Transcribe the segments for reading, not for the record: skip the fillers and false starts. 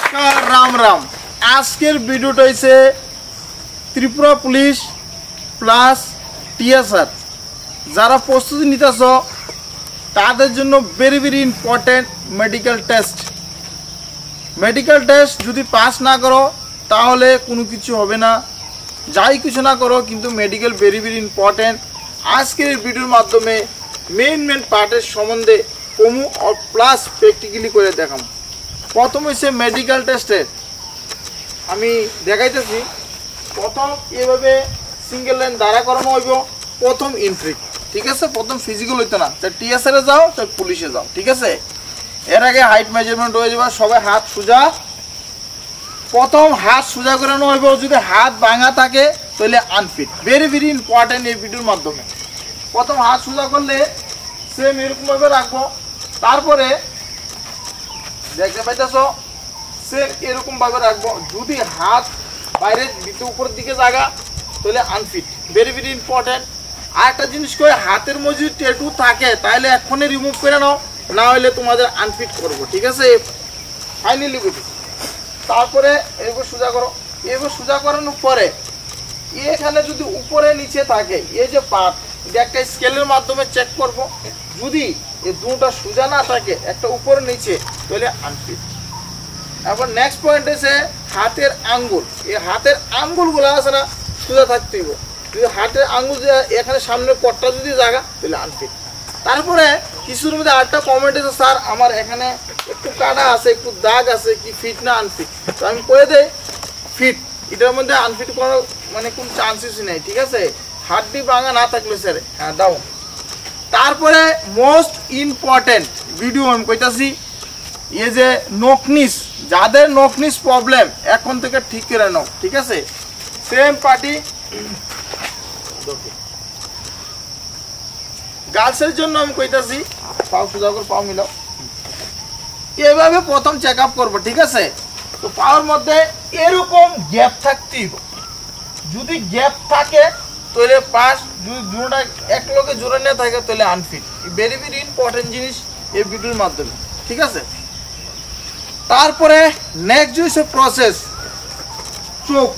নমস্কার, রাম রাম। আজকের ভিডিওটা হচ্ছে ত্রিপুরা পুলিশ প্লাস টিএসআর যারা প্রস্তুতি নিতেছ তাদের জন্য very very important medical test যদি পাস না করো তাহলে কোনো কিছু হবে না। যাই কিছু না করো কিন্তু মেডিকেল ভেরি ভেরি ইম্পর্টেন্ট। আজকের এই ভিডিওর মাধ্যমে মেইন পার্টের সম্বন্ধে কমু আর প্লাস প্র্যাকটিক্যালি করে দেখাম। প্রথম হচ্ছে মেডিকেল টেস্টের আমি দেখাইতেছি। প্রথম এভাবে সিঙ্গেল লাইন দাঁড়া করানো হইব। প্রথম ইনট্রিক, ঠিক আছে? প্রথম ফিজিক্যাল হইতো না, তাই টিএসআরে যাও তাই পুলিশে যাও, ঠিক আছে? এর আগে হাইট মেজারমেন্ট হয়ে যাবে। সবাই হাত সোজা, প্রথম হাত সোজা করানো হইব। যদি হাত ভাঙা থাকে তাহলে আনফিট। ভেরি ভেরি ইম্পর্টেন্ট এই ভিডিওর মাধ্যমে। প্রথম হাত সোজা করলে সেম এরকমভাবে রাখবো। তারপরে দেখতে পাইতেছ সেম এরকম ভাবে রাখবো। যদি হাত বাইরে দিতে উপরের দিকে জায়গা তাহলে আনফিট। Very very important. আর একটা জিনিস করে, হাতের মধ্যে যদি ট্যাটু থাকে তাহলে এখনই রিমুভ করে নাও, না হলে তোমাদের আনফিট করবো, ঠিক আছে? ফাইনালি বুঝি। তারপরে এরকম সোজা করো। এরকম সোজা করানোর পরে এখানে যদি উপরে নিচে থাকে এই যে পার্ট, এটা একটা স্কেলের মাধ্যমে চেক করব। যদি এই দুটা সোজা না থাকে, একটা উপরে নিচে, তাহলে আনফিট। এবার নেক্সট পয়েন্ট আছে হাতের আঙ্গুল। এই হাতের আঙ্গুলগুলো আছে না সোজা থাকতে হইব। যদি হাতের আঙ্গুল এখানে সামনে পটটা যদি জায়গা তাহলে আনফিট। তারপরে কিছুর মধ্যে আরেকটা কমেন্ট আছে, স্যার আমার এখানে একটু কাটা আছে, একটু দাগ আছে, কি ফিট না আনফিট? তো আমি কয়ে দেই ফিট। এটার মধ্যে আনফিট করার মানে কোনো চান্সেসই নেই, ঠিক আছে? হাড্ডি ভাঙা না থাকলে স্যার হ্যাঁ দাও। তারপরে মোস্ট ইম্পর্টেন্ট ভিডিও আমি কইতাছি, এই যে নকনিস, যাদের নকনিস প্রবলেম এখন থেকে ঠিক করে নাও, ঠিক আছে? সেম পার্টি গার্লসের জন্য আমি কইতাছি, পাও সোজা করে পাও মিলাও। এভাবে প্রথম চেক আপ করবো, ঠিক আছে? তো পাওয়ার মধ্যে এরকম গ্যাপ থাকতেই, যদি গ্যাপ থাকে তাহলে পাস। যদি জোড়াটা এক লোকে জোড়া নিয়ে থাকে তাহলে আনফিট। ভেরি ভেরি ইম্পর্টেন্ট জিনিস এই ভিডিওর মাধ্যমে, ঠিক আছে? তারপরে নেক্সট হচ্ছে প্রসেস চোখ।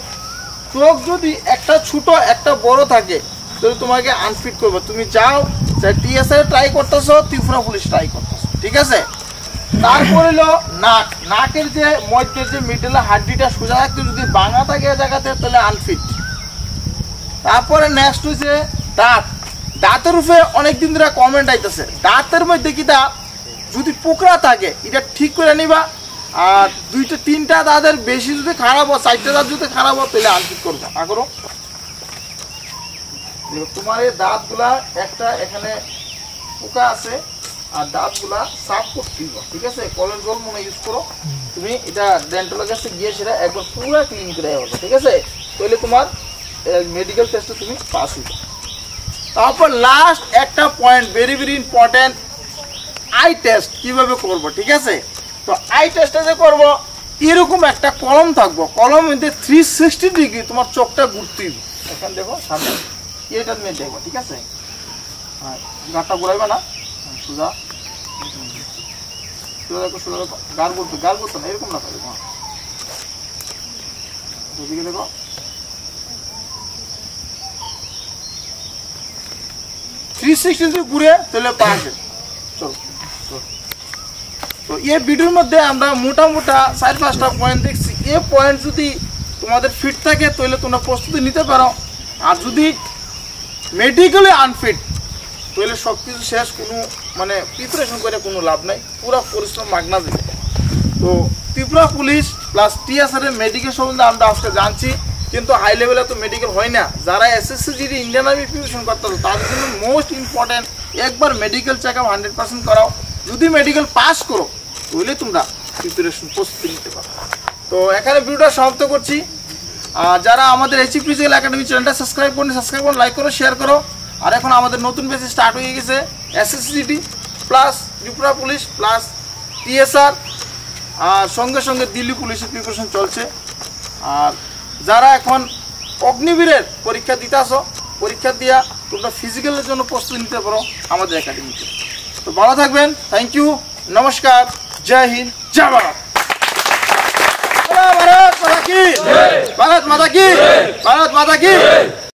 চোখ যদি একটা ছোট একটা বড় থাকে তাহলে তোমাকে আনফিট করবে। তুমি যাও টিএসআর ট্রাই করতেছো, ত্রিপুরা পুলিশ ট্রাই করতেছো, ঠিক আছে? তারপরে হলো নাক। নাকের যে মধ্যে যে মিডলে হাড্ডিটা সোজা থাকতে যদি ভাঙা থাকে জায়গাতে তাহলে আনফিট। তারপরে নেক্সট হচ্ছে দাঁত। দাঁতের উপরে অনেকদিন ধরে কমেন্ট আইতেছে, দাঁতের মধ্যে কি দাঁত যদি পোকরা থাকে এটা ঠিক করে নিবা। আর দুইটা তিনটা দাঁতের বেশি যদি খারাপ হয়, চারটা দাঁত যদি খারাপ হয় তাহলে আনফিট করবো। আগরো তোমার এই দাঁতগুলা একটা এখানে পোকা আছে আর দাঁতগুলা সাফ করতে দিব, ঠিক আছে? কলের জল মনে ইউজ করো তুমি। এটা ডেন্টালের কাছে গিয়ে সেটা একবার পুরো ক্লিন করে হবে, ঠিক আছে? তাহলে তোমার মেডিকেল টেস্টে তুমি পাস হইবে। তারপর লাস্ট একটা point very very important, I test কিভাবে করব, ঠিক আছে? তো আই টেস্টে যে করবো, এরকম একটা কলম থাকবো। কলম মধ্যে 360 ডিগ্রি তোমার চোখটা ঘুরতে হবে। এখানে দেখো সামনে এটা তুমি দেখবো, ঠিক আছে? হ্যাঁ, গাঁটটা ঘুরাইবে না, সোজা সোজা দেখো, সোজা দেখো। গাল বলতো না, এরকম না থাকবে। ওদিকে দেখো, ঘুরে তাহলে পাশে চলো। তো এই ভিডিওর মধ্যে আমরা মোটা 4-5টা পয়েন্ট দেখছি। এই পয়েন্ট যদি তোমাদের ফিট থাকে তাহলে তোমরা প্রস্তুতি নিতে পারো। আর যদি মেডিকেলি আনফিট তাহলে সব কিছু শেষ, কোনো মানে প্রিপারেশন করে কোনো লাভ নাই, পুরো পরিশ্রম মাগনা দিবে। তো ত্রিপুরা পুলিশ প্লাস টিএসআর এর মেডিকেল সম্বন্ধে আমরা আজকে জানছি, কিন্তু হাই লেভেলে তো মেডিকেল হয় না। যারা SSC GD Indian army preparation করতে হবে তাদের জন্য মোস্ট ইম্পর্টেন্ট একবার মেডিকেল চেক আপ 100% করাও। যদি মেডিকেল পাস করো তাহলে তোমরা প্রিপারেশন প্রস্তুতি নিতে পারো। তো এখানে ভিডিওটা সমাপ্ত করছি। যারা আমাদের এইচপি ফিজিক্যাল একাডেমি চ্যানেলটা সাবস্ক্রাইব করুন, লাইক করো, শেয়ার করো। আর এখন আমাদের নতুন বেসে স্টার্ট হয়ে গেছে SSC GD plus Tripura police plus TSR, আর সঙ্গে সঙ্গে দিল্লি পুলিশের প্রিপারেশন চলছে। আর যারা এখন অগ্নিবীরের পরীক্ষা দিতে আসো, পরীক্ষা দিয়া তোমরা ফিজিক্যালের জন্য প্রস্তুতি নিতে পারো আমাদের একাডেমিতে। তো ভালো থাকবেন, থ্যাংক ইউ, নমস্কার, জয় হিন্দ, জয় ভারত। ভারত মাতা কি, ভারত মাতা কি।